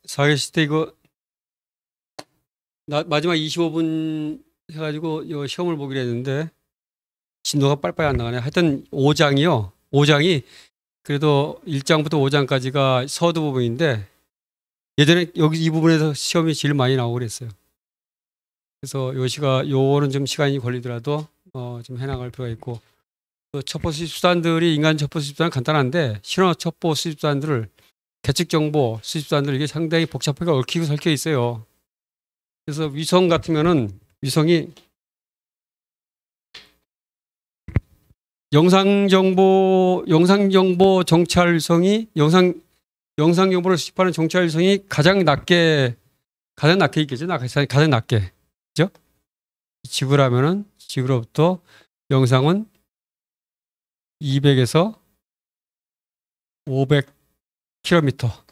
4계실 때 이거 마지막 25분 해가지고 이 시험을 보기로 했는데 진도가 빨리빨리 안 나가네. 하여튼 5장이요. 5장이 그래도 1장부터 5장까지가 서두 부분인데 예전에 여기 이 부분에서 시험이 제일 많이 나오고 그랬어요. 그래서 요거는 좀 시간이 걸리더라도 좀 해나갈 필요가 있고, 또 첩보 수집수단들이 인간 첩보 수집수단 간단한데 신호 첩보 수집수단들을 계측 정보 수집수단들 이게 상당히 복잡하게 얽히고 설켜 있어요. 그래서 위성 같으면은 위성이 영상정보 정찰 위성이 영상 정보를 수집하는 정찰 위성이 가장 낮게 있겠죠. 가장 낮게. 그죠? 지구라면은 지구로부터 영상은 200에서 500km.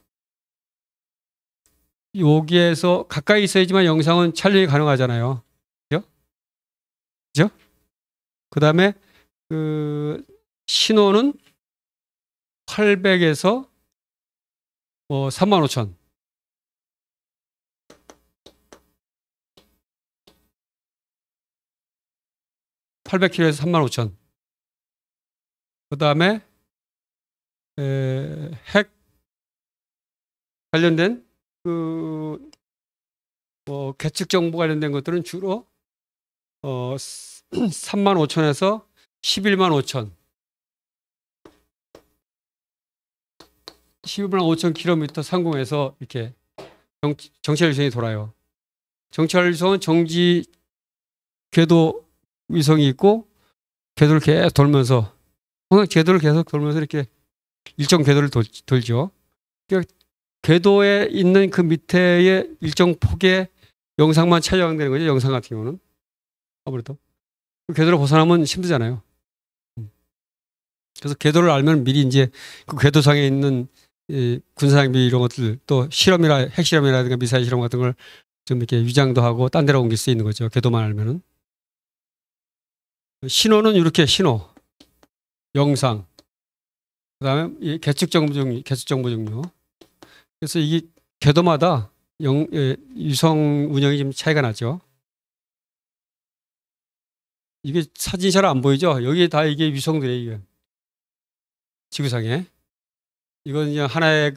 여기에서 가까이 있어야지만 영상은 촬영이 가능하잖아요. 그죠? 그죠? 그 다음에 신호는 800에서 35,000. 800km에서 35,000. 그 다음에 핵 관련된 계측 정보 관련된 것들은 주로 35,000에서 115,000. 115,000km 상공에서 이렇게 정찰 위성이 돌아요. 정찰 위성은 정지 궤도 위성이 있고 궤도를 계속 돌면서 항상 궤도를 계속 돌면서 이렇게 일정 궤도를 돌죠. 그러니까 궤도에 있는 그 밑에의 일정 폭의 영상만 촬영되는 거죠. 영상 같은 경우는 아무래도 그 궤도를 벗어나면 힘들잖아요. 그래서 궤도를 알면 미리 이제 그 궤도상에 있는 군사장비 이런 것들 또 핵실험이라든가 미사일 실험 같은 걸 좀 이렇게 위장도 하고 딴 데로 옮길 수 있는 거죠. 궤도만 알면은. 신호는 이렇게 신호, 영상, 그 다음에 계측 정보 종류. 그래서 이게 궤도마다 위성 운영이 좀 차이가 나죠. 이게 사진이 잘 안 보이죠? 여기 다 이게 위성들이에요. 이게. 지구상에. 이건 그냥 하나의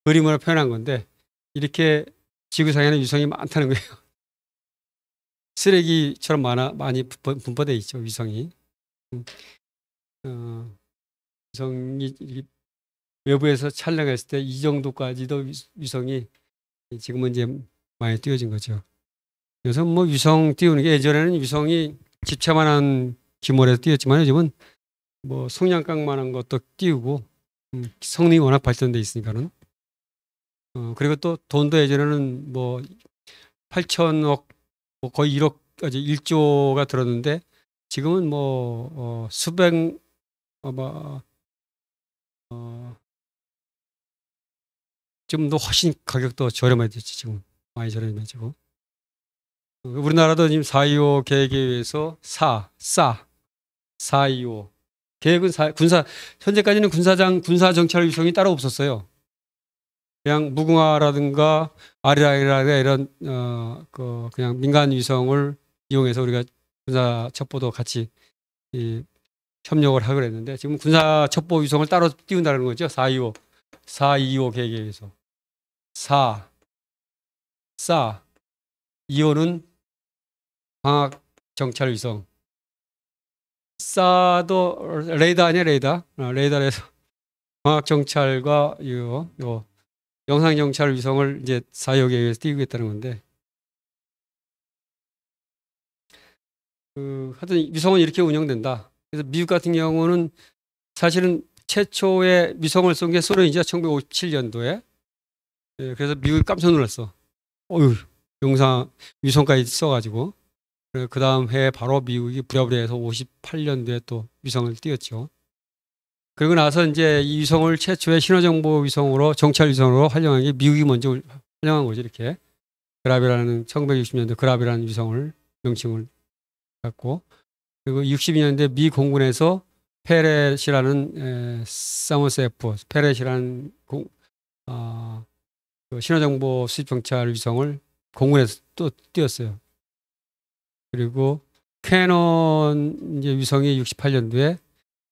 그림으로 표현한 건데 이렇게 지구상에는 위성이 많다는 거예요. 쓰레기처럼 많이 분포되어 있죠. 위성이. 위성이 외부에서 촬영했을 때 이 정도까지도 위성이 지금은 이제 많이 띄워진 거죠. 그래서 뭐 위성 띄우는 게 예전에는 위성이 집채만한 규모로 띄웠지만 요즘은 뭐 성냥강만한 것도 띄우고 성능이 워낙 발전돼 있으니까는 그리고 또 돈도 예전에는 뭐 8천억 거의 1억까지 1조가 들었는데 지금은 뭐 수백 좀 더 훨씬 가격도 저렴해졌지. 지금 많이 저렴해지고 우리나라도 지금 4.25 계획에 의해서 4.25 계획은 현재까지는 군사 정찰 위성이 따로 없었어요. 그냥 무궁화라든가 아리랑이라든가 이런 그냥 민간 위성을 이용해서 우리가 군사 첩보도 같이 협력을 하고 그랬는데 지금 군사 첩보 위성을 따로 띄운다는 거죠. 4.25 계획에 의해서 2호는 광학 정찰 위성. 도 레이더 아니야, 레이더. 레이더에서 광학 정찰과 요 영상 정찰 위성을 이제 4.25 계획에서 띄우겠다는 건데 하여튼 위성은 이렇게 운영된다. 그래서 미국 같은 경우는 사실은 최초의 위성을 쏜 게 소련이죠. 1957년도에. 그래서 미국이 깜짝 놀랐어. 위성까지 써가지고. 그 다음 해에 바로 미국이 부랴부랴해서 58년도에 또 위성을 띄웠죠. 그리고 나서 이제 이 위성을 최초의 신호정보 위성으로 정찰 위성으로 활용한 게 미국이 먼저 활용한 거죠. 이렇게 그라비라는 1960년도 그라비라는 위성을 명칭을 갖고 그리고 62년대 미 공군에서 페렛이라는 사모스 F 페렛이라는 그 신호정보 수집 정찰 위성을 공군에서 또 띄웠어요. 그리고 캐논 이제 위성이 68년도에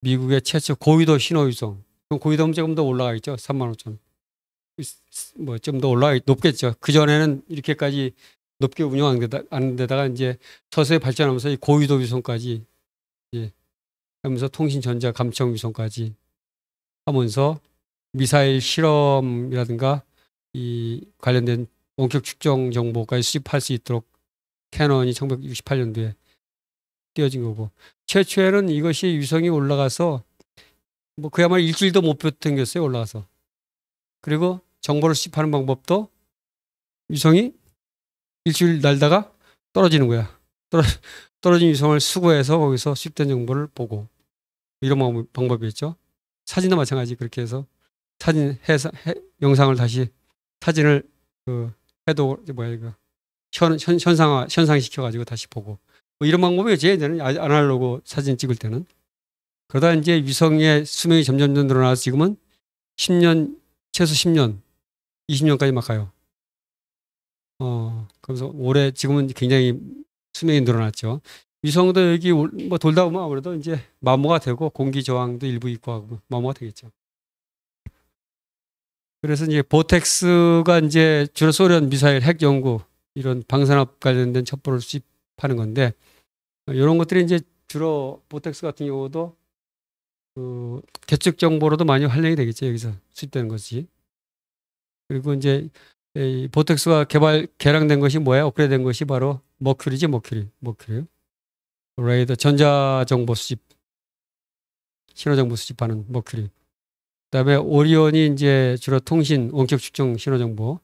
미국의 최초 고위도 신호 위성. 그럼 고위도면 조금 더 올라가겠죠. 35,000. 뭐 좀 더 올라가 높겠죠. 그 전에는 이렇게까지 높게 운영하는 데다가 이제 서서히 발전하면서 이 고위도 위성까지 예, 하면서 통신 전자 감청 위성까지 하면서 미사일 실험이라든가 이 관련된 원격 측정 정보까지 수집할 수 있도록 캐논이 1968년도에 띄워진 거고, 최초에는 이것이 위성이 올라가서 뭐 그야말로 일주일도 못 버텼어요. 올라가서. 그리고 정보를 수집하는 방법도 위성이 일주일 날다가 떨어지는 거야. 떨어진 위성을 수거해서 거기서 수집된 정보를 보고, 이런 방법이었죠. 사진도 마찬가지. 그렇게 해서 사진 영상을 다시 사진을 그 해도 뭐야 이거 현상시켜 가지고 다시 보고, 뭐 이런 방법이었지. 예전에는 아날로그 사진 찍을 때는. 그러다 이제 위성의 수명이 점점 늘어나서 지금은 10년, 최소 10년, 20년까지 막 가요. 그래서 올해 지금은 굉장히 수명이 늘어났죠. 위성도 여기 뭐 돌다 보면 아무래도 이제 마모가 되고 공기 저항도 일부 있고 하고 마모가 되겠죠. 그래서 이제 보텍스가 이제 주로 소련 미사일 핵 연구 이런 방산업 관련된 첩보를 수집하는 건데, 이런 것들이 이제 주로 보텍스 같은 경우도 그 계측 정보로도 많이 활용이 되겠죠. 여기서 수집되는 것이. 그리고 이제 이 보텍스가 개량된 것이 뭐야? 업그레이드된 것이 바로 머큐리지. 머큐리. 레이더 전자정보 수집, 신호정보 수집하는 머큐리. 그다음에 오리온이 이제 주로 통신 원격 측정 신호정보,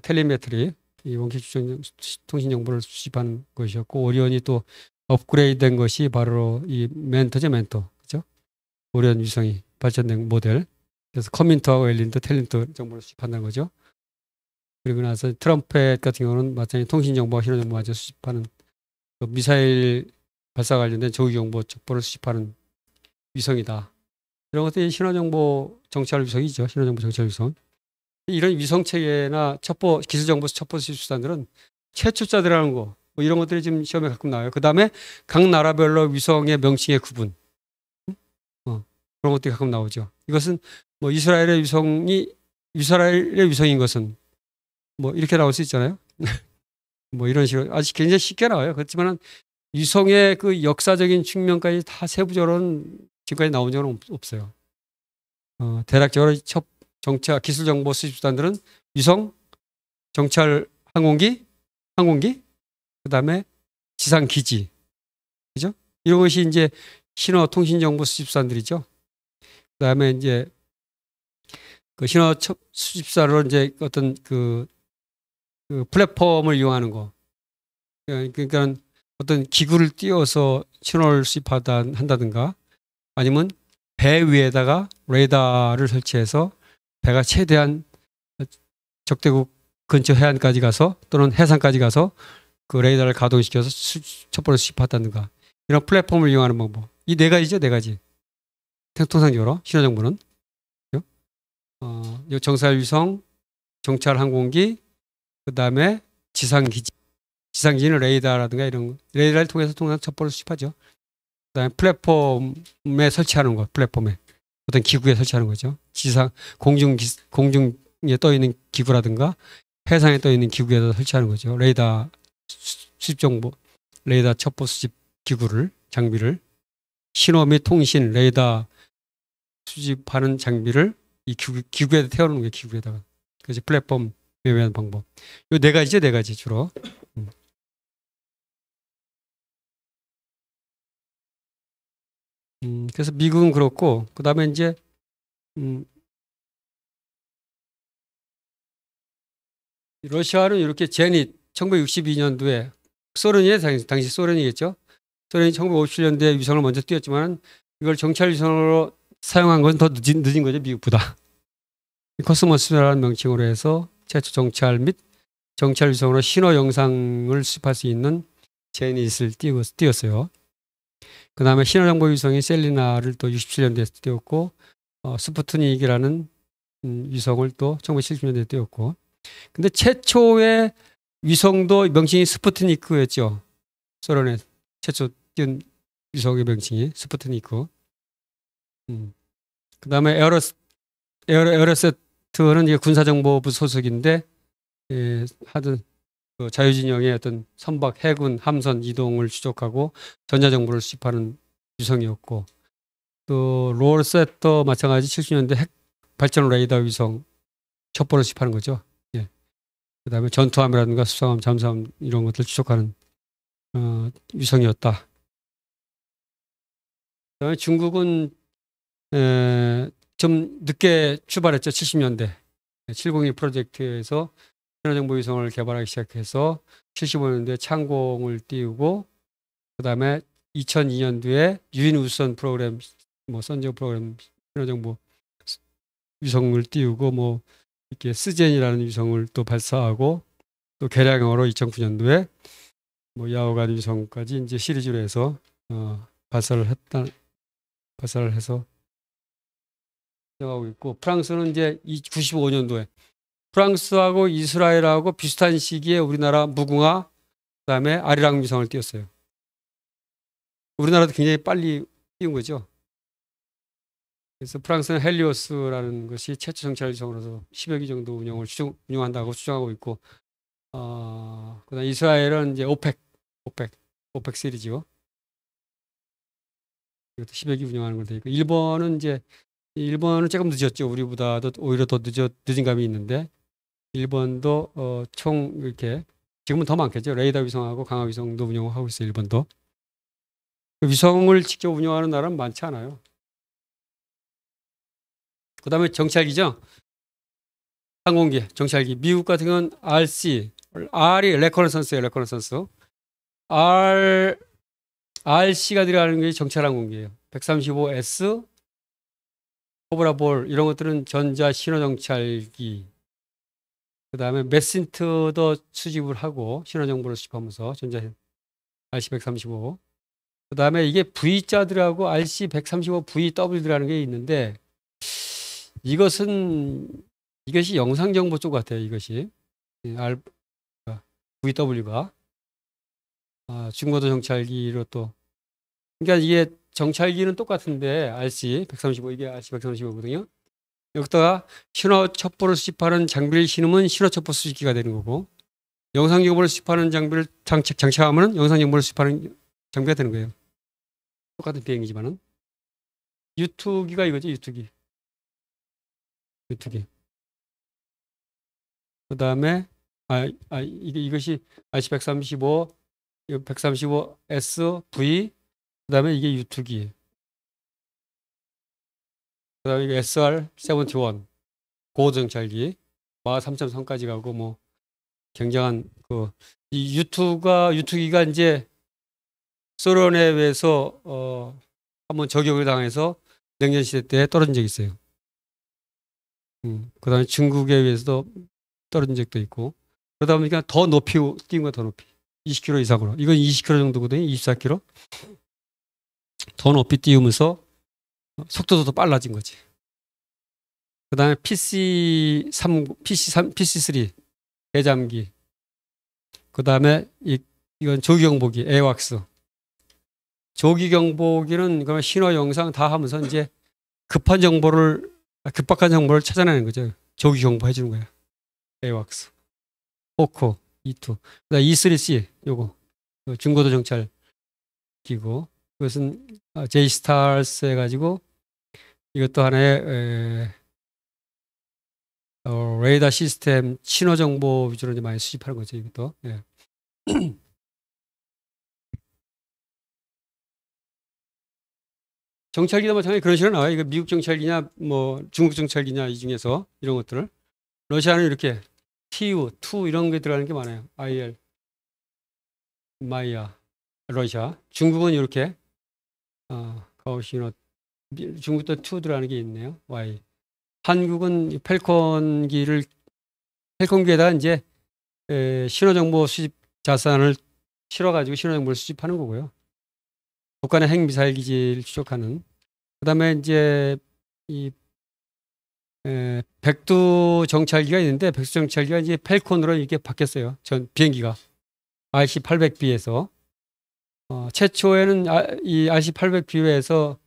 텔레메트리, 이 원격 측정 통신 정보를 수집하는 것이었고, 오리온이 또 업그레이드된 것이 바로 이 멘토죠. 그죠? 오리온 위성이 발전된 모델. 그래서 커민터하고 엘린도 텔린트 정보를 수집한다는 거죠. 그리고 나서 트럼펫 같은 경우는 마찬가지 통신 정보와 신호 정보 마저 수집하는 그 미사일 발사 관련된 조기 정보 첩보를 수집하는 위성이다. 이런 것들이 신호 정보 정찰 위성이죠. 신호 정보 정찰 위성. 이런 위성 체계나 첩보 기술 정보 첩보 수집 수단들은 최초자들이라는 거, 뭐 이런 것들이 지금 시험에 가끔 나와요. 그 다음에 각 나라별로 위성의 명칭의 구분, 그런 것들이 가끔 나오죠. 이것은 뭐 이스라엘의 위성인 것은 뭐 이렇게 나올 수 있잖아요. 뭐 이런 식으로 아주 굉장히 쉽게 나와요. 그렇지만 위성의 그 역사적인 측면까지 다 세부적으로는 지금까지 나온 적은 없어요. 대략적으로 정찰 기술 정보 수집 수단들은 위성, 정찰 항공기, 그다음에 지상 기지, 그죠? 이런 것이 이제 신호 통신 정보 수집 수단들이죠. 그다음에 이제 그 신호 수집사로 이제 어떤 그 플랫폼을 이용하는 거. 그러니까 어떤 기구를 띄워서 신호를 수집한다든가, 아니면 배 위에다가 레이더를 설치해서 배가 최대한 적대국 근처 해안까지 가서 또는 해상까지 가서 그 레이더를 가동시켜서 첩보를 수집한다든가, 이런 플랫폼을 이용하는 방법. 이 네 가지죠, 네 가지. 통상적으로 신호정보는 정찰 위성, 정찰 항공기, 그 다음에 지상기지는 레이더라든가 이런 레이더를 통해서 첩보를 수집하죠. 그 다음에 플랫폼에 설치하는 거, 플랫폼에 어떤 기구에 설치하는 거죠. 공중에 떠 있는 기구라든가 해상에 떠 있는 기구에서 설치하는 거죠. 레이더 수집 정보, 레이더 첩보 수집 장비를 신호 및 통신 레이더 수집하는 장비를 이 기구에 태워놓는 거예요. 기구에다가. 그래서 플랫폼 매매하는 방법. 이 네 가지죠, 네 가지 주로. 그래서 미국은 그렇고, 그 다음에 이제 러시아는 이렇게 제닛 1962년도에 당시 소련이겠죠. 소련이 1957년도에 위성을 먼저 띄웠지만 이걸 정찰 위성으로 사용한 건 더 늦은 거죠, 미국보다. 코스모스라는 명칭으로 해서 최초 정찰 및 정찰 위성으로 신호 영상을 수집할 수 있는 제닛을 띄웠어요. 그 다음에 신호정보 위성이 셀리나를 또 67년도에 띄웠고, 스푸트닉이라는 위성을 또 1970년대에 띄웠고. 근데 최초의 위성도 명칭이 스푸트니크였죠. 소련의 최초 띄운 위성의 명칭이 스푸트니크. 그다음에 에어로세트는 이게 군사정보부 소속인데 하던 그 자유진영의 어떤 선박, 해군, 함선 이동을 추적하고 전자정보를 수집하는 위성이었고, 또 로세터 마찬가지 70년대 핵 발전 레이더 위성 첩보를 수집하는 거죠. 예. 그다음에 전투함이라든가 수상함, 잠수함 이런 것들 추적하는 위성이었다. 그다음에 중국은 좀 늦게 출발했죠. 70년대 702 프로젝트에서 신화정보 위성을 개발하기 시작해서 75년도에 창공을 띄우고, 그다음에 2002년도에 유인 우선 프로그램, 뭐 선제 프로그램 신화정보 위성을 띄우고, 뭐 이렇게 스젠이라는 위성을 또 발사하고, 또 개량형으로 2009년도에 뭐 야오간 위성까지 이제 시리즈로 해서 발사를 해서 하고 있고, 프랑스는 이제 95년도에 프랑스하고 이스라엘하고 비슷한 시기에 우리나라 무궁화, 그다음에 아리랑 위성을 띄웠어요. 우리나라도 굉장히 빨리 띄운 거죠. 그래서 프랑스는 헬리오스라는 것이 최초 정찰 위성으로서 10여 기 정도 운영한다고 추정하고 있고, 그다음 이스라엘은 이제 오펙 시리즈요. 이것도 10여 기 운영하는 걸로 되어 있고, 일본은 조금 늦었죠. 우리보다도 오히려 더 늦은 감이 있는데, 일본도 총 이렇게 지금은 더 많겠죠. 레이더 위성하고 강화 위성도 운영하고 있어요. 일본도. 위성을 직접 운영하는 나라는 많지 않아요. 그다음에 정찰기죠. 항공기, 정찰기. 미국 같은 경우는 RC, R이 레코너선스예요. 레코너선스. RC가 들어가는 게 정찰 항공기예요. 135S, 코브라볼 이런 것들은 전자 신호 정찰기. 그다음에 메신트도 수집을 하고 신호 정보를 수집하면서 전자 RC135. 그다음에 이게 V자들하고 RC135VW라는 게 있는데, 이것이 영상 정보 쪽 같아요. 이것이 VW가 중고도 정찰기로 또, 그러니까 이게 정찰기는 똑같은데 RC135 이게 RC135거든요. 여기다가 신호 첩보를 수집하는 장비를 신으면 신호 첩보 수집기가 되는 거고, 영상 정보를 수집하는 장비를 장착하면 영상 정보를 수집하는 장비가 되는 거예요. 똑같은 비행기지만은. 유투기가 이거죠. 유투기. 그다음에 이것이 RC135, 135S, V, 그다음에 이게 유투기. 그다음에 이게 SR-71 고정찰기 3.3까지 가고, 뭐 굉장한 이 유투기가 이제 소련에 의해서 한번 저격을 당해서 냉전 시대 때 떨어진 적이 있어요. 그다음에 중국에 의해서도 떨어진 적도 있고, 그러다 보니까 더 높이 뛴 거야. 더 높이 20km 이상으로. 이건 20km 정도거든요. 24km. 더 높이 띄우면서 속도도 더 빨라진 거지. 그다음에 PC3 대잠기. 그다음에 이건 조기경보기 에왁스. 조기경보기는 그러면 신호 영상 다 하면서 이제 급박한 정보를 찾아내는 거죠. 조기경보 해주는 거야. 에왁스. 호크 E2. 그다음 E3C 요거 중고도 정찰 기구. 이것은 J-STARS 해가지고 이것도 하나의 레이더 시스템 신호 정보 위주로 이제 많이 수집하는 거죠. 이것도. 예. 정찰기도 마찬가지 그런 식으로 나와요. 이거 미국 정찰기냐, 뭐 중국 정찰기냐, 이 중에서 이런 것들을. 러시아는 이렇게 TU, TU 이런 게 들어가는 게 많아요. IL, 마이야, 러시아. 중국은 이렇게 가오시노, 중국도 2 들어가는 게 있네요. Y. 한국은 펠콘기에다 이제 신호정보 수집 자산을 실어가지고 신호정보를 수집하는 거고요. 북한의 핵미사일 기지를 추적하는. 그다음에 이제 이 백두 정찰기가 있는데 백두 정찰기가 이제 펠콘으로 이렇게 바뀌었어요. 전 비행기가 RC-800B에서 최초에는 이 RC-800B에서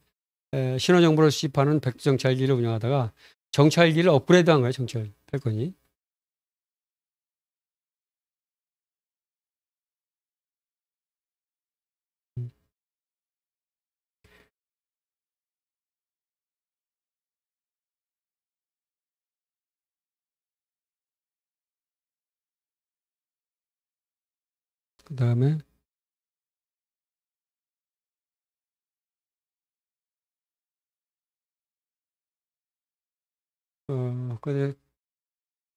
신호 정보를 수집하는 백두 정찰기를 운영하다가 정찰기를 업그레이드한 거예요. 정찰 펠콘이. 그 다음에 그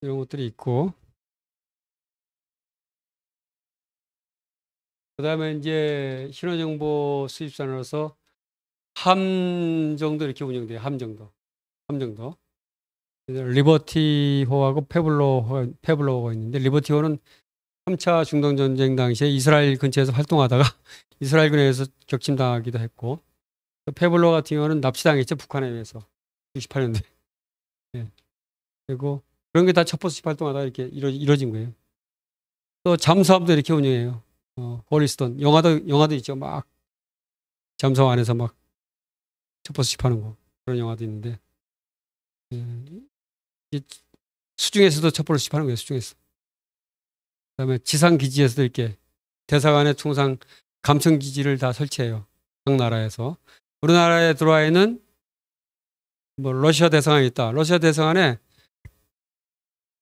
이런 것들이 있고 그 다음에 이제 신호정보 수집산으로서 함 정도 이렇게 운영돼요. 함 정도. 리버티호하고 페블로호가 있는데 리버티호는 3차 중동전쟁 당시에 이스라엘 근처에서 활동하다가 이스라엘군에서 격침당하기도 했고 페블로 같은 경우는 납치당했죠. 북한에 의해서 68년도에. 예. 그리고 그런 게 다 첩보수집 활동하다가 이렇게 이루어진 거예요. 또 잠수함도 이렇게 운영해요. 홀리스톤 영화도 있죠. 막 잠수함 안에서 막 첩보 수집하는 거 그런 영화도 있는데 수중에서도 첩보를 수집하는 거예요. 수중에서. 그다음에 지상 기지에서도 이렇게 대사관의 통상 감청 기지를 다 설치해요. 각 나라에서. 우리나라에 들어와 있는 뭐 러시아 대사관이 있다. 러시아 대사관에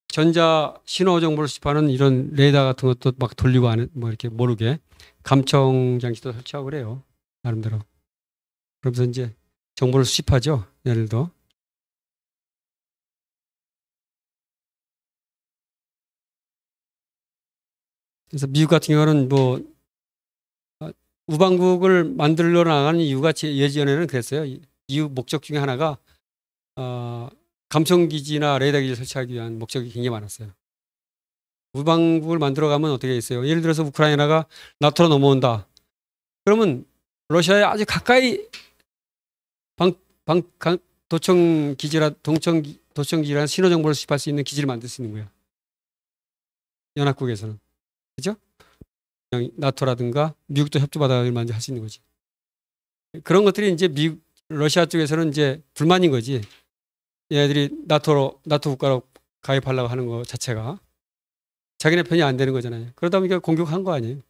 전자 신호 정보를 수집하는 이런 레이더 같은 것도 막 돌리고 하는 뭐 이렇게 모르게 감청 장치도 설치하고 그래요. 나름대로. 그러면서 이제 정보를 수집하죠. 예를 들어. 그래서 미국 같은 경우는 뭐 우방국을 만들러 나가는 이유가 예전에는 그랬어요. 이유 목적 중에 하나가 감청기지나 레이더 기지를 설치하기 위한 목적이 굉장히 많았어요. 우방국을 만들어 가면 어떻게 있어요? 예를 들어서 우크라이나가 나토로 넘어온다. 그러면 러시아에 아주 가까이 도청기지라는 신호 정보를 수집할 수 있는 기지를 만들 수 있는 거예요. 연합국에서는. 그죠? 나토라든가 미국도 협조받아야만 할 수 있는 거지. 그런 것들이 이제 러시아 쪽에서는 이제 불만인 거지. 얘네들이 나토 국가로 가입하려고 하는 거 자체가 자기네 편이 안 되는 거잖아요. 그러다 보니까 공격한 거 아니에요.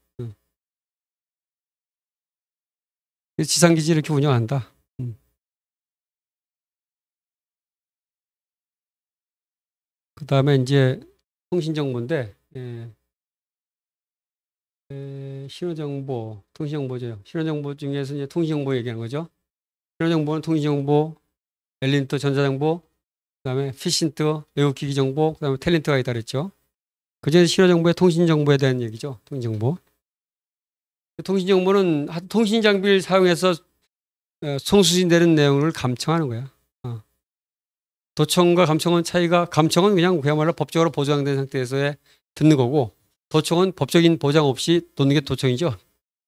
지상기지 이렇게 운영한다. 그 다음에 이제 통신정보인데, 신호정보, 통신정보죠. 신호정보 중에서 이제 통신정보 얘기하는 거죠. 신호정보는 통신정보, 엘린트 전자정보, 그 다음에 피신트 외국기기 정보, 그 다음에 탤린트가 있다 그랬죠. 그중에 신호정보의 통신정보에 대한 얘기죠. 통신정보. 통신정보는 통신장비를 사용해서 송수신되는 내용을 감청하는 거야. 도청과 감청은 차이가, 감청은 그냥 그야말로 법적으로 보장된 상태에서의 듣는 거고, 도청은 법적인 보장 없이 듣는 게 도청이죠.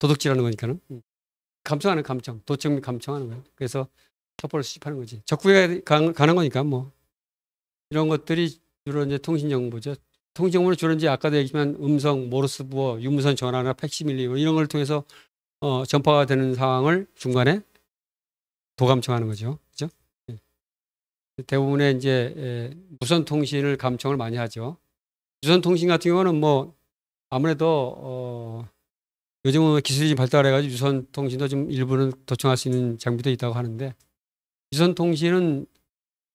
도둑질하는 거니까는. 감청하는 감청, 도청 감청하는 거예요. 그래서 첩보를 수집하는 거지. 적국에 가는 거니까 뭐 이런 것들이 주로 이제 통신정보죠. 통신정보는 주로 이제 아까도 얘기했지만 음성, 모르스부호, 유무선 전화나 팩시밀리 뭐 이런 걸 통해서 전파가 되는 상황을 중간에 도감청하는 거죠. 그죠? 대부분의 이제 무선 통신을 감청을 많이 하죠. 무선 통신 같은 경우는 뭐 아무래도 요즘은 기술이 발달해가지고 유선 통신도 좀 일부는 도청할 수 있는 장비도 있다고 하는데 유선 통신은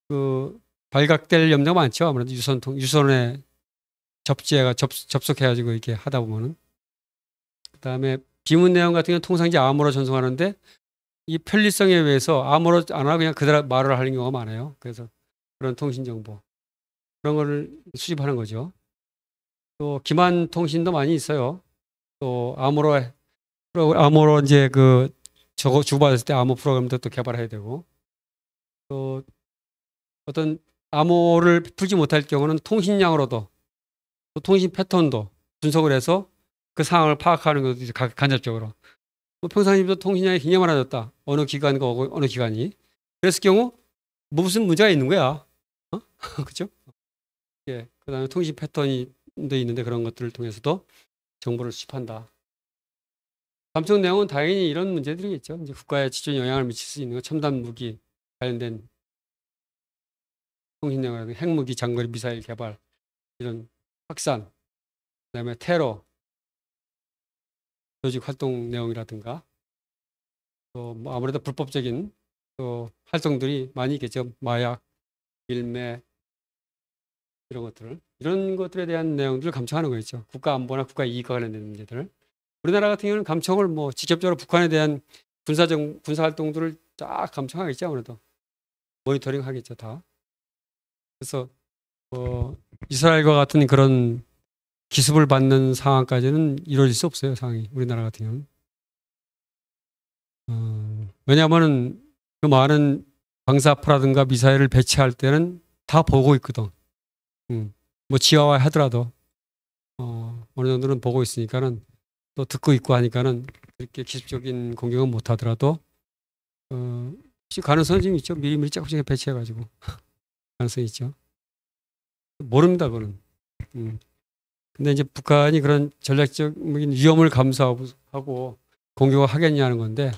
그 발각될 염려가 많죠. 아무래도 유선에 접속해가지고 이렇게 하다 보면은. 그 다음에 비문 내용 같은 경우는 통상 이제 암호로 전송하는데 이 편리성에 의해서 암호로 안 하고 그냥 그대로 말을 하는 경우가 많아요. 그래서 그런 통신 정보 그런 거를 수집하는 거죠. 또 기만 통신도 많이 있어요. 또 암호로 이제 그 저거 주고받았을 때 암호 프로그램도 또 개발해야 되고 또 어떤 암호를 풀지 못할 경우는 통신량으로도 또 통신 패턴도 분석을 해서 그 상황을 파악하는 것도 이제 간접적으로. 뭐 평상시부터 통신량이 굉장히 많아졌다. 어느 기관과 어느 기관이. 그랬을 경우 무슨 문제가 있는 거야. 그죠? 예. 그다음에 통신 패턴이 있는데 그런 것들을 통해서도 정보를 수집한다. 감청 내용은 당연히 이런 문제들이겠죠. 이제 국가에 지적 영향을 미칠 수 있는 거, 첨단 무기 관련된 통신 내용이라든가 핵무기, 장거리 미사일 개발, 이런 확산, 그다음에 테러, 조직 활동 내용이라든가 또뭐 아무래도 불법적인 또 활동들이 많이 있겠죠. 마약, 일매 이런 것들을 이런 것들에 대한 내용들을 감청하는 거겠죠. 국가 안보나 국가 이익과 관련된 문제들. 우리나라 같은 경우는 감청을 뭐 직접적으로 북한에 대한 군사 활동들을 쫙 감청하겠죠. 아무래도 모니터링 하겠죠. 다. 그래서 이스라엘과 같은 그런 기습을 받는 상황까지는 이루어질 수 없어요. 상황이 우리나라 같은 경우는. 왜냐하면은 그 많은 방사포라든가 미사일을 배치할 때는 다 보고 있거든. 뭐 지하화 하더라도 어느 정도는 보고 있으니까는 또 듣고 있고 하니까는 그렇게 기습적인 공격은 못 하더라도 가능성이 좀 있죠. 미리미리 조금씩 배치해가지고 가능성이 있죠. 모릅니다, 그거는. 근데 이제 북한이 그런 전략적인 위험을 감수하고 공격을 하겠냐는 건데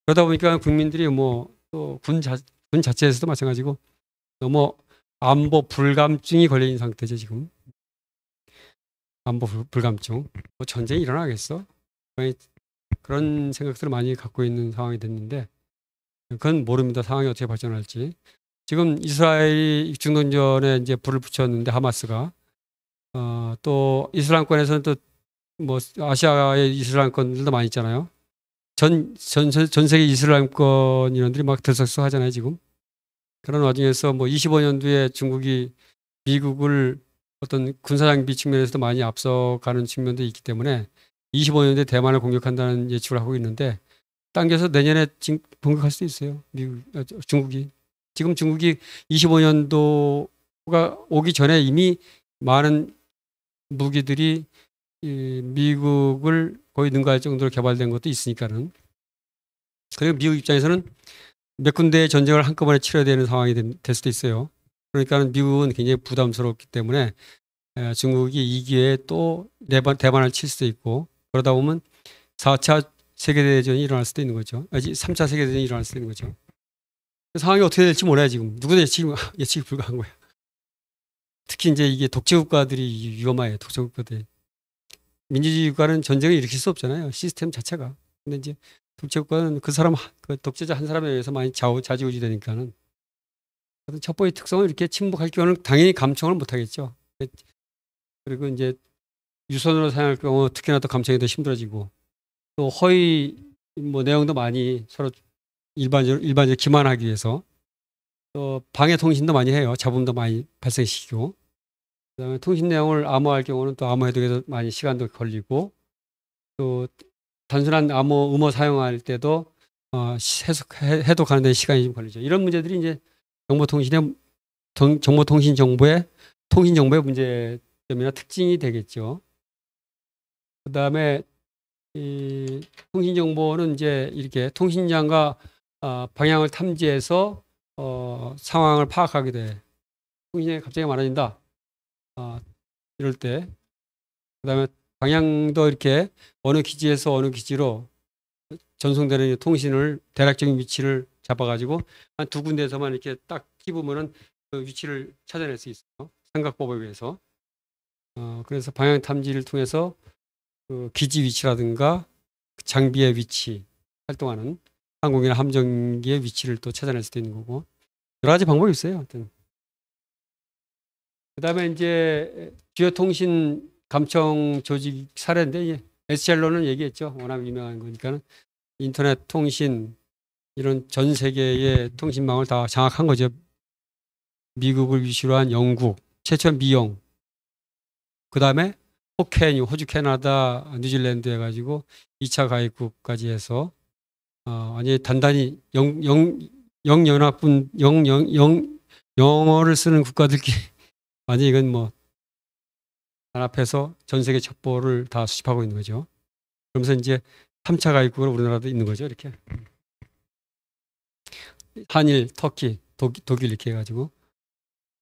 그러다 보니까 국민들이 뭐 또 군 자체에서도 마찬가지고 너무 안보 불감증이 걸려 있는 상태죠, 지금. 안보 불감증. 뭐 전쟁이 일어나겠어? 그런 생각들을 많이 갖고 있는 상황이 됐는데 그건 모릅니다. 상황이 어떻게 발전할지. 지금 이스라엘이 중동전에 이제 불을 붙였는데 하마스가 또 이슬람권에서는 또 뭐 아시아의 이슬람권들도 많이 있잖아요. 전 세계 이슬람권 인원들이 막 들썩하잖아요, 지금. 그런 와중에서 뭐 25년도에 중국이 미국을 어떤 군사장비 측면에서도 많이 앞서가는 측면도 있기 때문에 25년도에 대만을 공격한다는 예측을 하고 있는데 당겨서 내년에 공격할 수도 있어요. 중국이. 지금 중국이 25년도가 오기 전에 이미 많은 무기들이 미국을 거의 능가할 정도로 개발된 것도 있으니까는. 그리고 미국 입장에서는 몇 군데의 전쟁을 한꺼번에 치러야 되는 상황이 될 수도 있어요. 그러니까 미국은 굉장히 부담스럽기 때문에 중국이 이 기회에 또 대만을 칠 수도 있고 그러다 보면 4차 세계대전이 일어날 수도 있는 거죠. 3차 세계대전이 일어날 수도 있는 거죠. 상황이 어떻게 될지 몰라요, 지금. 누구도 예측이 불가한 거예요. 특히 이제 이게 독재국가들이 위험해요, 독재국가들이. 민주주의 국가는 전쟁을 일으킬 수 없잖아요, 시스템 자체가. 근데 이제 독재국가는 그 독재자 한 사람에 의해서 많이 좌지우지 되니까는. 첩보의 특성을 이렇게 침묵할 경우는 당연히 감청을 못 하겠죠. 그리고 이제 유선으로 사용할 경우 특히나 더 감청이 더 힘들어지고 또 허위 뭐 내용도 많이 서로 일반적으로 기만하기 위해서 또 방해 통신도 많이 해요. 잡음도 많이 발생시키고 그다음에 통신 내용을 암호할 경우는 또 암호해독에도 많이 시간도 걸리고 또 단순한 음어 사용할 때도 해독하는 데 시간이 좀 걸리죠. 이런 문제들이 이제 정보통신 정보의 문제점이나 특징이 되겠죠. 그다음에 이 통신 정보는 이제 이렇게 통신량과 방향을 탐지해서 상황을 파악하게 돼. 통신량이 갑자기 많아진다. 이럴 때 그다음에 방향도 이렇게 어느 기지에서 어느 기지로 전송되는 통신을 대략적인 위치를 잡아가지고 한 두 군데에서만 이렇게 딱 찝으면은 그 위치를 찾아낼 수 있어요. 삼각법에 의해서. 그래서 방향 탐지를 통해서 그 기지 위치라든가 장비의 위치, 활동하는 항공이나 함정기의 위치를 또 찾아낼 수도 있는 거고 여러 가지 방법이 있어요. 하여튼. 그다음에 이제 주요 통신 감청 조직 사례인데 SCR로는 얘기했죠. 워낙 유명한 거니까는 인터넷 통신 이런 전 세계의 통신망을 다 장악한 거죠. 미국을 위시로 한 영국, 최초의 미영, 그 다음에 호주, 캐나다, 뉴질랜드 해가지고 2차 가입국까지 해서 완전히 단단히 영어를 쓰는 국가들끼리 완전히 이건 뭐 단합해서 전 세계 첩보를 다 수집하고 있는 거죠. 그러면서 이제 3차 가입국으로 우리나라도 있는 거죠. 이렇게. 한일, 터키, 독일 이렇게 해가지고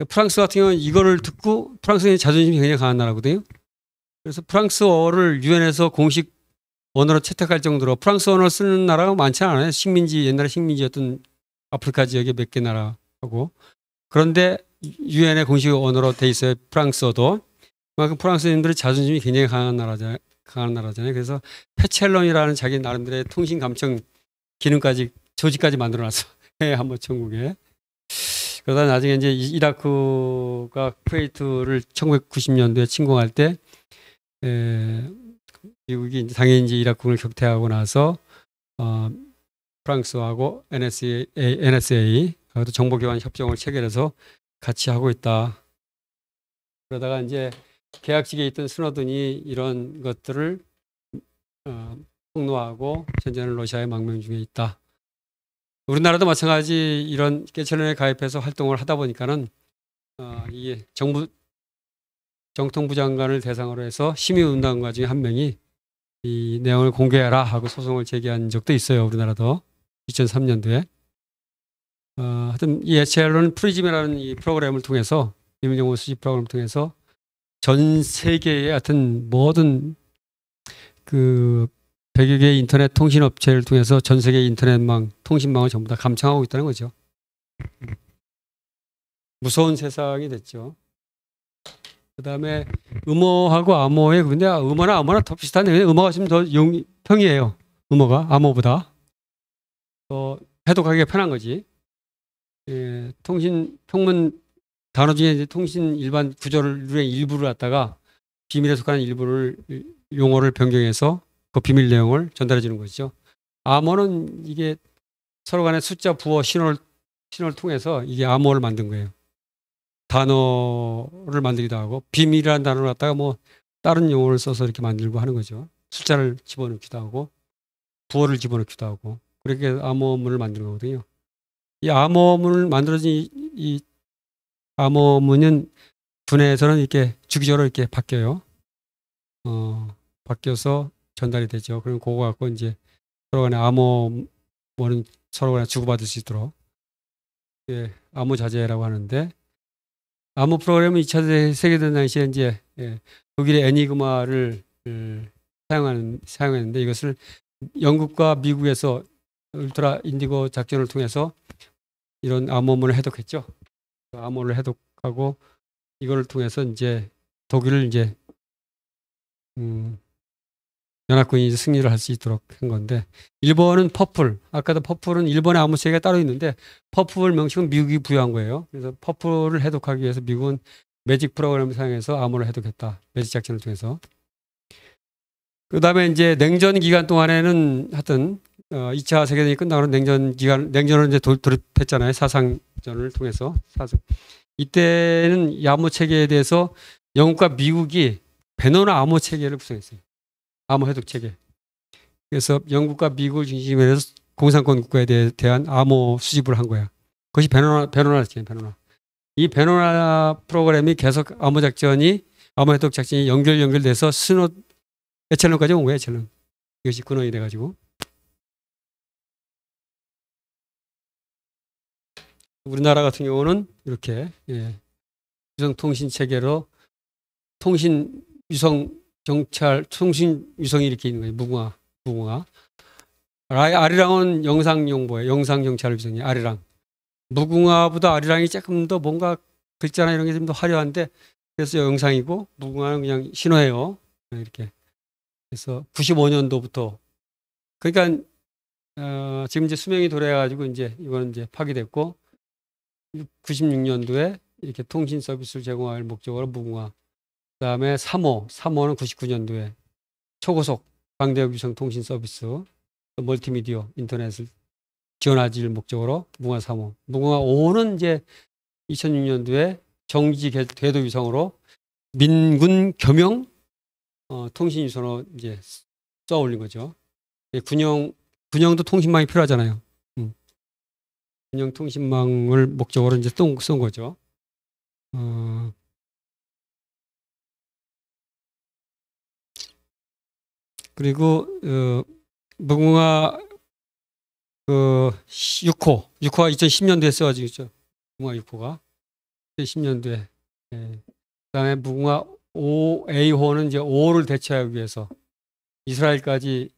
프랑스 같은 경우는 이거를 듣고 프랑스의 자존심이 굉장히 강한 나라거든요. 그래서 프랑스어를 유엔에서 공식 언어로 채택할 정도로 프랑스 언어를 쓰는 나라가 많지 않아요. 식민지 옛날에 식민지였던 아프리카 지역의 몇 개 나라하고 그런데 유엔의 공식 언어로 돼 있어요. 프랑스어도. 그만큼 프랑스인들의 자존심이 굉장히 강한 나라잖아요. 그래서 페첼론이라는 자기 나름대로의 통신 감청 기능까지 조직까지 만들어놨어. 한번 천국에. 그러다 나중에 이제 이라크가 쿠웨이트를 1990년도에 침공할 때 미국이 당연히 이제 이라크군을 격퇴하고 나서 프랑스하고 NSA 정보 교환 협정을 체결해서 같이 하고 있다. 그러다가 이제 계약직에 있던 스노든이 이런 것들을 폭로하고 현재는 러시아의 망명 중에 있다. 우리나라도 마찬가지 이런 개천론에 가입해서 활동을 하다 보니까는 이게 정통부 장관을 대상으로 해서 시민운동가 중에 한 명이 이 내용을 공개해라 하고 소송을 제기한 적도 있어요. 우리나라도 2003년도에. 하여튼 이 HL은 프리즘이라는 이 프로그램을 통해서 비밀정보 수집 프로그램을 통해서 전 세계의 하여튼 모든 그 100여 개의 인터넷 통신 업체를 통해서 전 세계 인터넷망, 통신망을 전부 다 감청하고 있다는 거죠. 무서운 세상이 됐죠. 그 다음에 음모하고 암호의 근데 음모나 암호나 더 비슷한데 음모가 좀 더 평이에요. 음모가 암호보다 더 해독하기가 편한 거지. 예, 통신 평문 단어 중에 이제 통신 일반 구조를 일부를 갖다가 비밀에 속하는 일부를 용어를 변경해서 그 비밀 내용을 전달해 주는 것이죠. 암호는 이게 서로 간의 숫자, 부호, 신호를 통해서 이게 암호를 만든 거예요. 단어를 만들기도 하고 비밀이라는 단어를 갖다가 뭐 다른 용어를 써서 이렇게 만들고 하는 거죠. 숫자를 집어넣기도 하고 부호를 집어넣기도 하고 그렇게 암호문을 만드는 거거든요. 이 암호문을 만들어진 이 암호문은 분해에서는 이렇게 주기적으로 이렇게 바뀌어요. 바뀌어서 전달이 되죠. 그럼 그거 갖고 이제 서로 간에 암호문은 서로 간에 주고받을 수 있도록 예, 암호자재라고 하는데 암호 프로그램은 2차 세계대전 당시에 이제 독일의 애니그마를 사용했는데 이것을 영국과 미국에서 울트라 인디고 작전을 통해서 이런 암호문을 해독했죠. 암호를 해독하고 이걸 통해서 이제 독일을 이제 연합군이 이제 승리를 할 수 있도록 한 건데 일본은 퍼플 아까도 퍼플은 일본의 암호 체계가 따로 있는데 퍼플 명칭은 미국이 부여한 거예요. 그래서 퍼플을 해독하기 위해서 미국은 매직 프로그램을 사용해서 암호를 해독했다. 매직 작전을 통해서. 그 다음에 이제 냉전 기간 동안에는 하여튼 2차 세계대전이 끝나고 냉전을 이제 돌입했잖아요. 사상전을 통해서. 이때는 이 암호 체계에 대해서 영국과 미국이 배너나 암호 체계를 구성했어요. 암호 해독 체계. 그래서 영국과 미국을 중심으로 해서 공산권 국가에 대한 암호 수집을 한 거야. 그것이 베노나였죠. 베노나. 이 베노나 프로그램이 계속 암호 해독 작전이 연결돼서 에첼론까지 온 거예요. 에첼론. 이것이 근원이 돼가지고. 우리나라 같은 경우는 이렇게 위성통신 체계로 통신 위성 정찰 통신 위성이 이렇게 있는 거예요. 무궁화. 아리랑은 영상용보예요. 영상 정찰 위성이 아리랑. 무궁화보다 아리랑이 조금 더 뭔가 글자나 이런 게 좀 더 화려한데 그래서 영상이고 무궁화는 그냥 신호예요. 이렇게. 그래서 95년도부터 그러니까 지금 이제 수명이 도래해가지고 이제 이거는 이제 파기됐고 96년도에 이렇게 통신 서비스를 제공할 목적으로 무궁화. 그다음에 3호는 99년도에 초고속 광대역 위성 통신 서비스 멀티미디어 인터넷을 지원하지 목적으로 무궁화 3호. 무궁화 5호는 이제 2006년도에 정지 궤도 위성으로 민군 겸용 통신 위성으로 이제 쏘아 올린 거죠. 군용도 통신망이 필요하잖아요. 군용 통신망을 목적으로 이제 쏜 거죠. 그리고 무궁화 6호가 2010년도에 써가지고 있죠. 무궁화 6호가 2010년도에. 예. 그다음에 무궁화 5A호는 이제 5호를 대체하기 위해서 이스라엘까지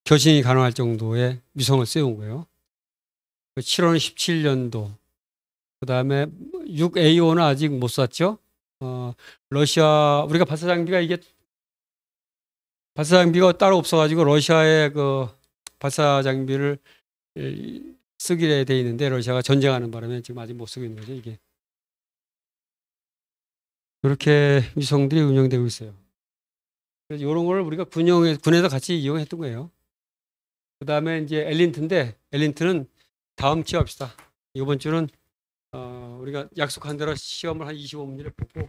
교신이 가능할 정도의 위성을 쏘은 거예요. 7호는 17년도. 그다음에 6A5는 아직 못 쐈죠. 러시아 우리가 발사 장비가 발사 장비가 따로 없어가지고 러시아의 그 발사 장비를 쓰기로 돼 있는데 러시아가 전쟁하는 바람에 지금 아직 못 쓰고 있는 거죠, 이게. 그렇게 위성들이 운영되고 있어요. 그래서 이런 걸 우리가 군에서 같이 이용했던 거예요. 그 다음에 이제 엘린트인데, 엘린트는 다음 주에 합시다. 이번 주는, 우리가 약속한 대로 시험을 한 25문제를 보고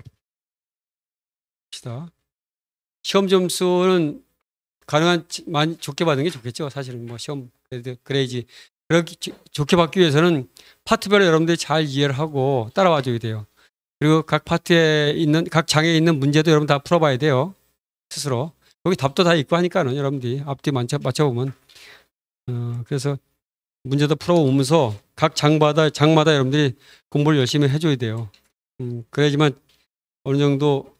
합시다. 시험 점수는 가능한 많이 좋게 받는 게 좋겠죠. 사실은 뭐 시험 그래야지. 그렇게 좋게 받기 위해서는 파트별로 여러분들이 잘 이해를 하고 따라와 줘야 돼요. 그리고 각 파트에 있는 각 장에 있는 문제도 여러분 다 풀어봐야 돼요. 스스로. 거기 답도 다 있고 하니까는 여러분들이 앞뒤 맞춰보면 그래서 문제도 풀어오면서 각 장마다 여러분들이 공부를 열심히 해줘야 돼요. 그래야지만 어느 정도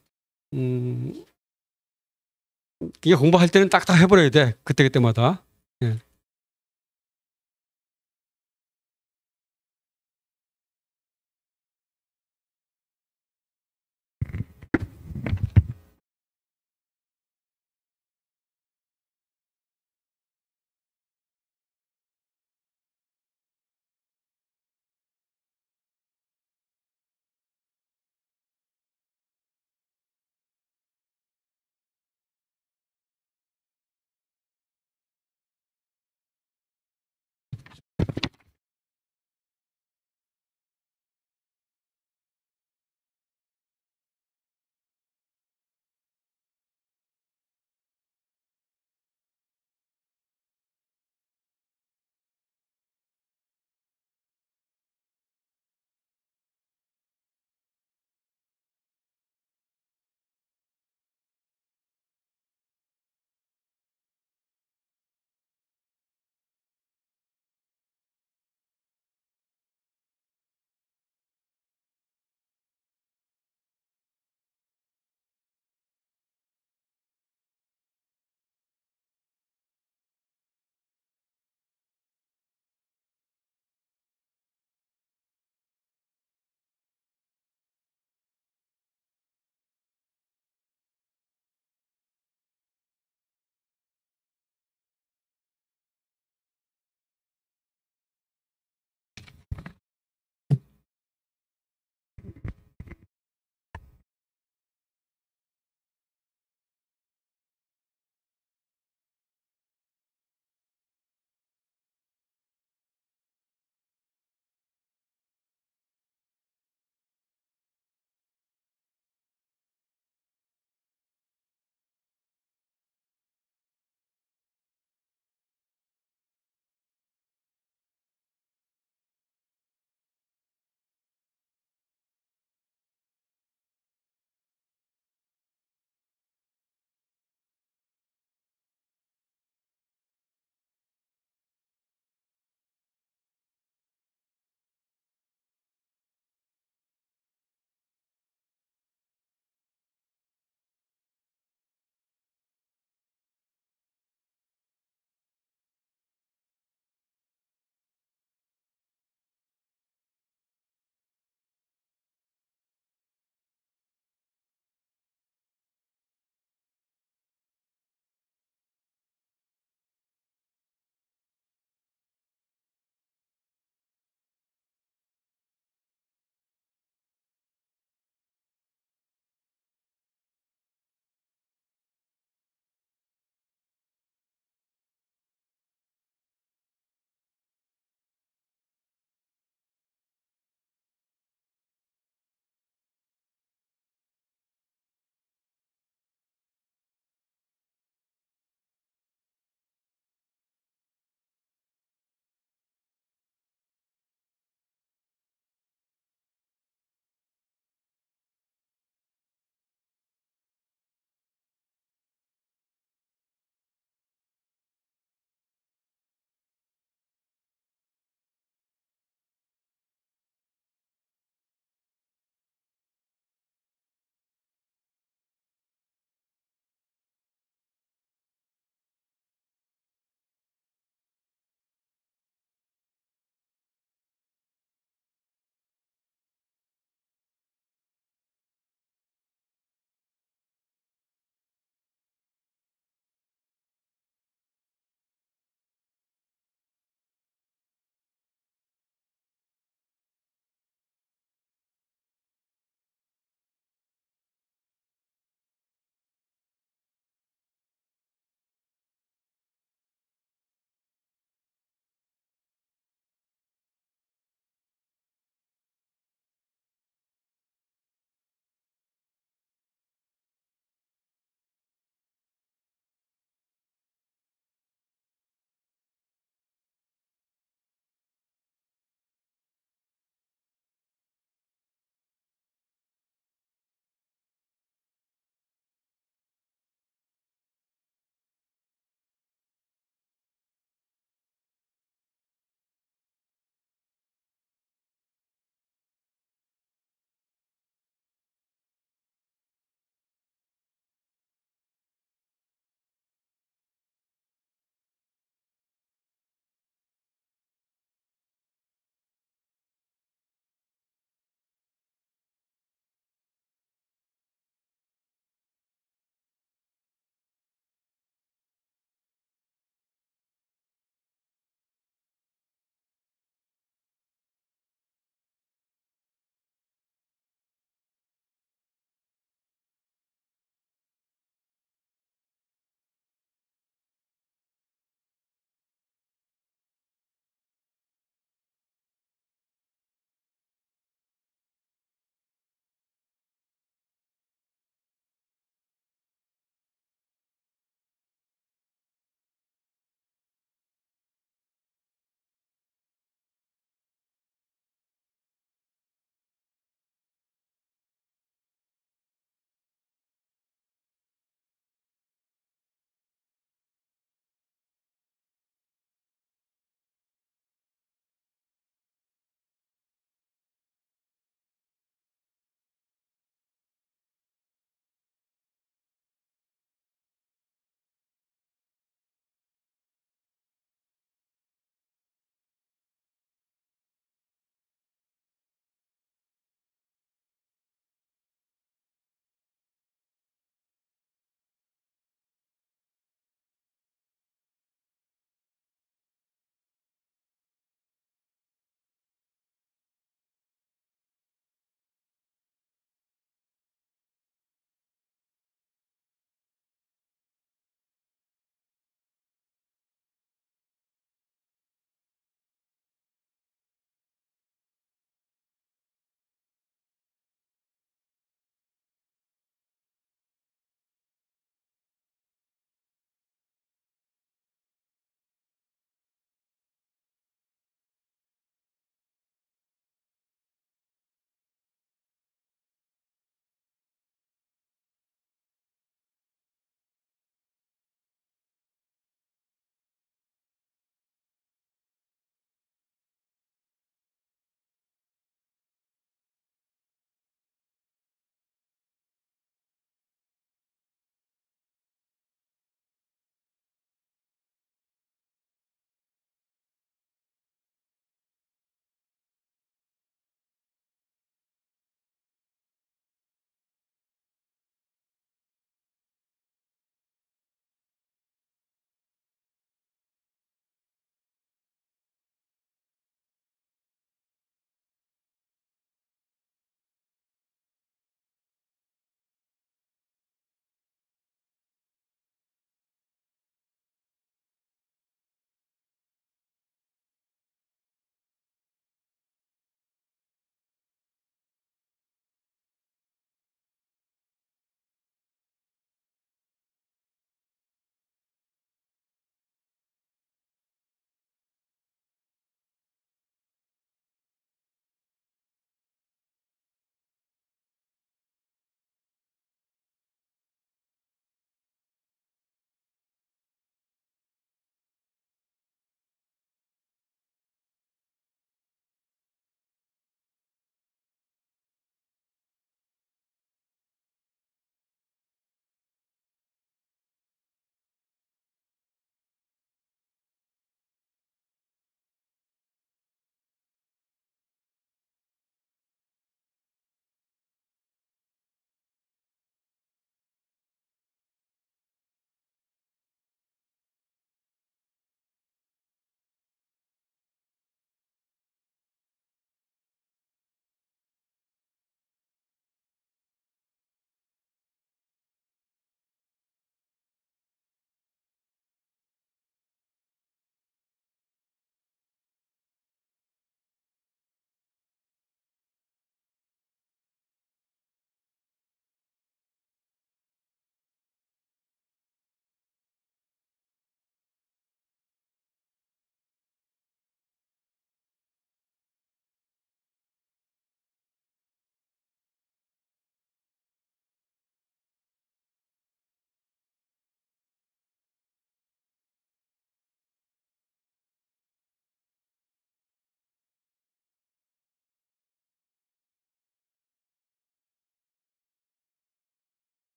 이게 공부할 때는 딱딱 해버려야 돼. 그때마다. 예.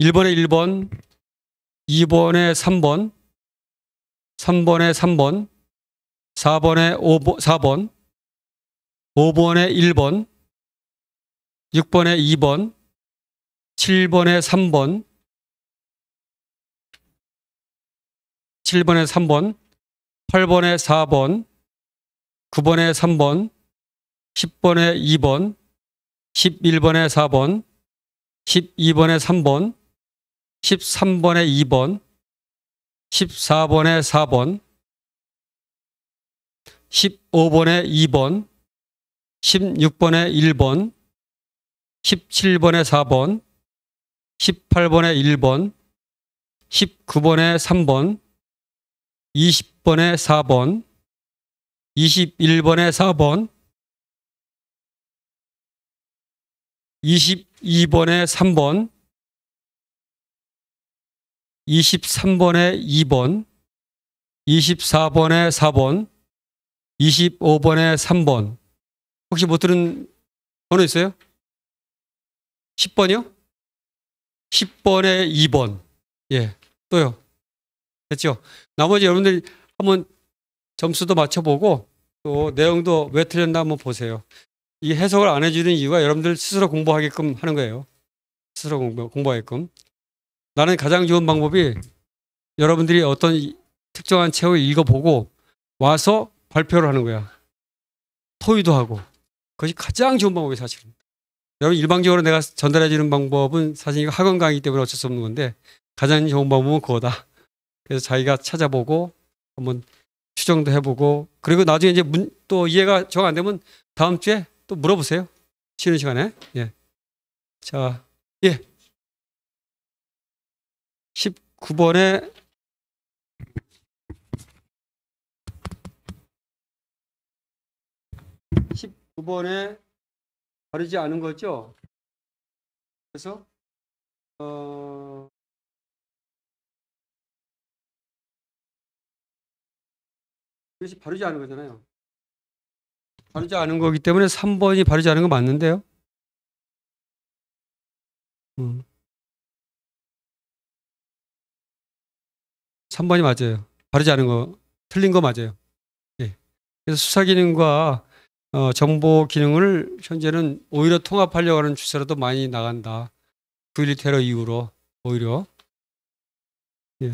1번에 1번, 2번에 3번, 3번에 3번, 4번에 4번, 5번에 1번, 6번에 2번, 7번에 3번, 7번에 3번, 8번에 4번, 9번에 3번, 10번에 2번, 11번에 4번, 12번에 3번, 13번에 2번, 14번에 4번, 15번에 2번, 16번에 1번, 17번에 4번, 18번에 1번, 19번에 3번, 20번에 4번, 21번에 4번, 22번에 3번, 23번에 2번, 24번에 4번, 25번에 3번. 혹시 못 들은 번호 있어요? 10번이요? 10번에 2번. 예, 또요. 됐죠? 나머지 여러분들 한번 점수도 맞춰보고 또 내용도 왜 틀렸나 한번 보세요. 이 해석을 안 해주는 이유가 여러분들 스스로 공부하게끔 하는 거예요. 스스로 공부하게끔. 나는 가장 좋은 방법이 여러분들이 어떤 특정한 책을 읽어보고 와서 발표를 하는 거야. 토의도 하고. 그것이 가장 좋은 방법이 사실은. 여러분 일방적으로 내가 전달해 주는 방법은 사실 이거 학원 강의이기 때문에 어쩔 수 없는 건데 가장 좋은 방법은 그거다. 그래서 자기가 찾아보고 한번 추정도 해보고 그리고 나중에 이제 또 이해가 정 안 되면 다음 주에 또 물어보세요. 쉬는 시간에. 예. 자, 예. 19번에 19번에 바르지 않은 거죠. 그래서 이것이 바르지 않은 거잖아요. 바르지 않은 거기 때문에 3번이 바르지 않은 거 맞는데요. 3번이 맞아요. 바르지 않은 거, 틀린 거 맞아요. 예. 그래서 수사 기능과 정보 기능을 현재는 오히려 통합하려고 하는 추세로도 많이 나간다. 9.11 테러 이후로 오히려. 예.